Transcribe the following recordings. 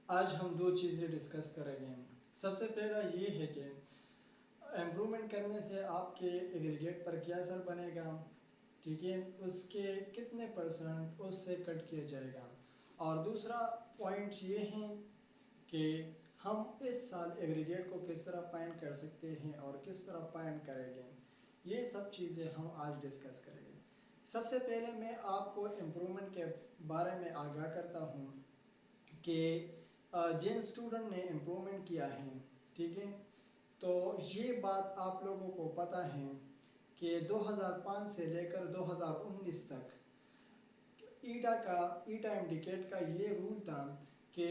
آج ہم دو چیزیں ڈسکس کریں گے. سب سے پہلا یہ ہے کہ امپرومنٹ کرنے سے آپ کے ایگریگیٹ پر کیا اثر بنے گا، ٹھیک ہے، اس کے کتنے پرسنٹ اس سے کٹ کیا جائے گا. اور دوسرا پوائنٹ یہ ہے کہ ہم اس سال ایگریگیٹ کو کس طرح فائنڈ کر سکتے ہیں اور کس طرح فائنڈ کریں گے. یہ سب چیزیں ہم آج ڈسکس کریں گے. سب سے پہلے میں آپ کو امپرومنٹ کے بارے میں آگاہ کرتا ہوں کہ جن اسٹوڈنٹ نے امپرومنٹ کیا ہے، ٹھیک ہے، تو یہ بات آپ لوگوں کو پتہ ہے کہ 2005 سے لے کر 2019 تک ایٹا انڈیکیٹ کا یہ رول تھا کہ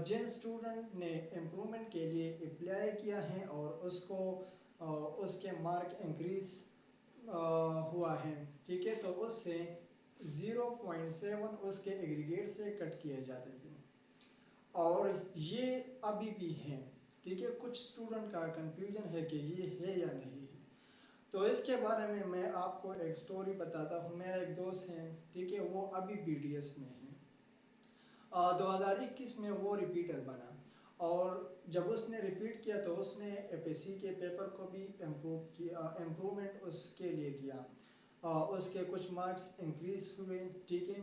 جن اسٹوڈنٹ نے امپرومنٹ کے لیے اپلائی کیا ہے اور اس کو اس کے مارک انکریز ہوا ہے، ٹھیک ہے، تو اس سے 0.7 اس کے ایگریگیٹ سے کٹ کیے جاتے تھے. اور یہ ابھی بھی ہیں، ٹھیک ہے. کچھ اسٹوڈنٹ کا کنفیوژن ہے کہ یہ ہے یا نہیں ہے. تو اس کے بارے میں آپ کو ایک سٹوری بتاتا ہوں. میرا ایک دوست ہے، ٹھیک ہے، وہ ابھی بی ڈی ایس میں ہے. 2021 میں وہ ریپیٹر بنا، اور جب اس نے ریپیٹ کیا تو اس نے اے پی سی کے پیپر کو بھی امپرومنٹ اس کے لیے کیا. اس کے کچھ مارکس انکریز ہوئے، ٹھیک ہے.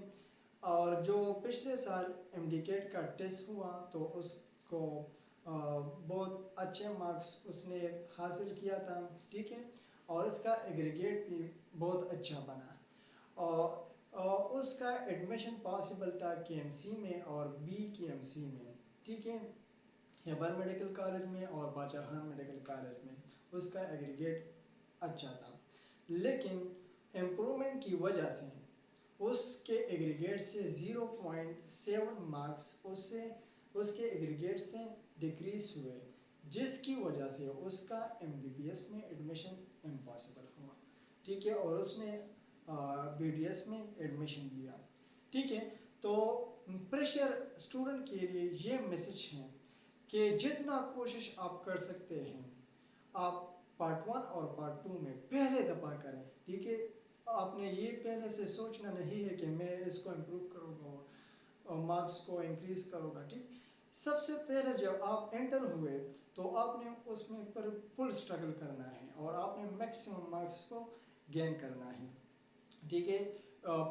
اور جو پچھلے سال انڈیکیٹ کا ٹیسٹ ہوا تو اس کو بہت اچھے مارکس اس نے حاصل کیا تھا، ٹھیک ہے، اور اس کا ایگریگیٹ بھی بہت اچھا بنا. اور اس کا ایڈمیشن پاسبل تھا کے ایم سی میں اور بی کے ایم سی میں، ٹھیک ہے، ہیبر میڈیکل کالج میں اور باچا خان میڈیکل کالج میں. اس کا ایگریگیٹ اچھا تھا، لیکن امپرومنٹ کی وجہ سے اس کے ایگریگیٹ سے 0.7 مارکس اس کے ایگریگیٹ سے ڈیکریز ہوئے، جس کی وجہ سے اس کا ایم بی بی ایس میں ایڈمیشن امپاسبل ہوا، ٹھیک ہے، اور اس نے بی ڈی ایس میں ایڈمیشن لیا، ٹھیک ہے. تو پریشر اسٹوڈنٹ کے لیے یہ میسج ہے کہ جتنا کوشش آپ کر سکتے ہیں آپ پارٹ 1 اور پارٹ 2 میں پہلے دفعہ کریں، ٹھیک ہے. آپ نے یہ پہلے سے سوچنا نہیں ہے کہ میں اس کو امپروو کروں گا اور مارکس کو انکریز کروں گا، ٹھیک. سب سے پہلے جب آپ انٹر ہوئے تو آپ نے اس میں پر فل اسٹرگل کرنا ہے اور آپ نے میکسیمم مارکس کو گین کرنا ہے، ٹھیک ہے.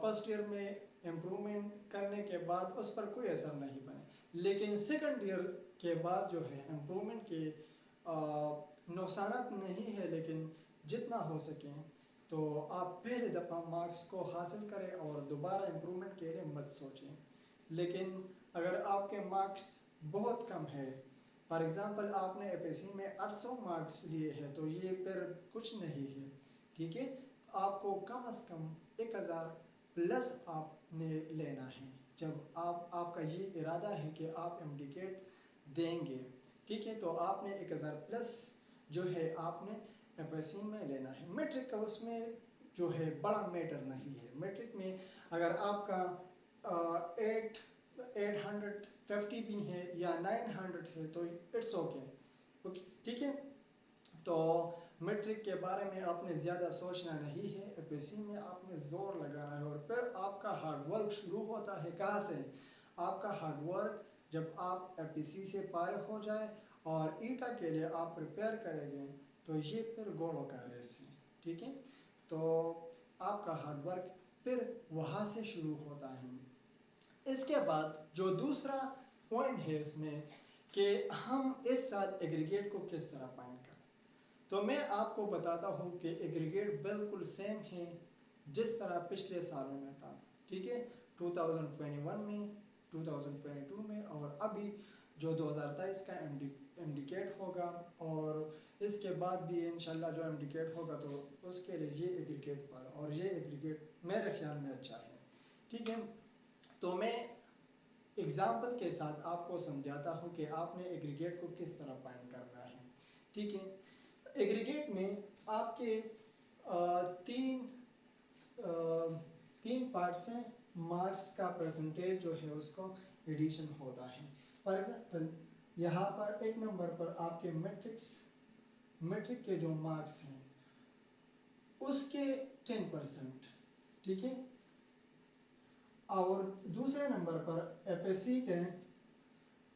فرسٹ ایئر میں امپرومنٹ کرنے کے بعد اس پر کوئی اثر نہیں بنے، لیکن سیکنڈ ایئر کے بعد جو ہے امپرومنٹ کے نقصانات نہیں ہے، لیکن جتنا ہو سکے تو آپ پہلے دفعہ مارکس کو حاصل کریں اور دوبارہ امپرومنٹ کے لیے مت سوچیں. لیکن اگر آپ کے مارکس بہت کم ہے، فار ایگزامپل آپ نے اے پی سی میں 800 مارکس لیے ہیں، تو یہ پھر کچھ نہیں ہے، ٹھیک ہے. آپ کو کم از کم 1000 پلس آپ نے لینا ہے جب آپ کا یہ ارادہ ہے کہ آپ انڈیکیٹ دیں گے، ٹھیک ہے. تو آپ نے 1000 پلس جو ہے آپ نے اے پی سی میں لینا ہے. میٹرک کا اس میں جو ہے بڑا میٹر نہیں ہے. میٹرک میں اگر آپ کا 850 بھی ہے یا 900 ہے تو اٹس اوکے، ٹھیک ہے. تو میٹرک کے بارے میں آپ نے زیادہ سوچنا نہیں ہے. اے پی سی میں آپ نے زور لگانا ہے، اور پھر آپ کا ہارڈ ورک شروع ہوتا ہے. کہاں سے؟ آپ کا ہارڈ ورک جب آپ اے پی سی سے فارغ ہو جائے اور ایٹا کے لیے آپ پریپیئر کریں گے تو یہ پھر گوڑوں کا ریس ہے، ٹھیک ہے. تو آپ کا ہارڈ ورک پھر وہاں سے شروع ہوتا ہے. اس کے بعد جو دوسرا پوائنٹ ہے اس میں کہ ہم اس سال ایگریگیٹ کو کس طرح فائنڈ کریں، تو میں آپ کو بتاتا ہوں کہ ایگریگیٹ بالکل سیم ہے جس طرح پچھلے سالوں میں تھا، ٹھیک ہے. 2021 میں، 2022 میں اور ابھی جو 2023 کا انڈیکیٹ ہوگا اور اس کے بعد بھی انشاءاللہ جو انڈیکیٹ ہوگا تو اس کے لیے یہ ایگریگیٹ پر اور یہ ایگریگیٹ میرے خیال میں اچھا ہے، ٹھیک ہے. تو میں اگزامپل کے ساتھ آپ کو سمجھاتا ہوں کہ آپ نے ایگریگیٹ کو کس طرح فائنڈ کرنا ہے، ٹھیک ہے. ایگریگیٹ میں آپ کے تین پارٹس ہیں. مارکس کا پرسنٹیج جو ہے اس کو ایڈیشن ہوتا ہے. فار ایگزامپل یہاں پر ایک نمبر پر آپ کے میٹرک کے جو مارکس ہیں اس کے 10%، ٹھیک ہے. اور دوسرے نمبر پر اے پی سی کے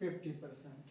50%।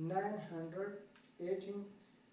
980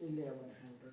1100,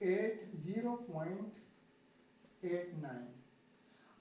80.89,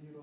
0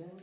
10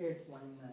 8.9,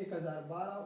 1012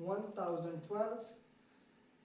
1012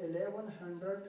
1100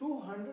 200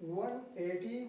180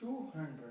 200।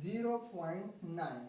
0.9,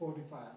45।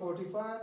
45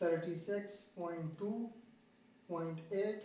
36.2.8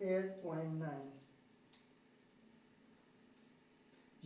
8.9,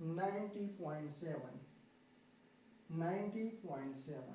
90.7, 90.7।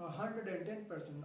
110%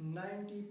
90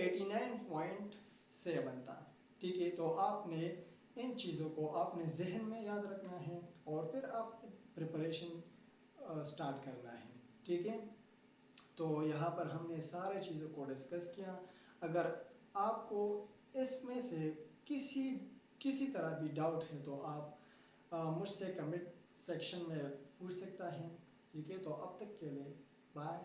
89.7 تھا. ٹھیک ہے، تو آپ نے ان چیزوں کو آپ نے ذہن میں یاد رکھنا ہے اور پھر آپ پریپریشن سٹارٹ کرنا ہے. ٹھیک ہے، تو یہاں پر ہم نے سارے چیزوں کو ڈسکس کیا. اگر آپ کو اس میں سے کسی طرح بھی ڈاؤٹ ہے تو آپ مجھ سے کمنٹ سیکشن میں پوچھ سکتا ہے. ٹھیک ہے، تو اب تک کے لیے بائے.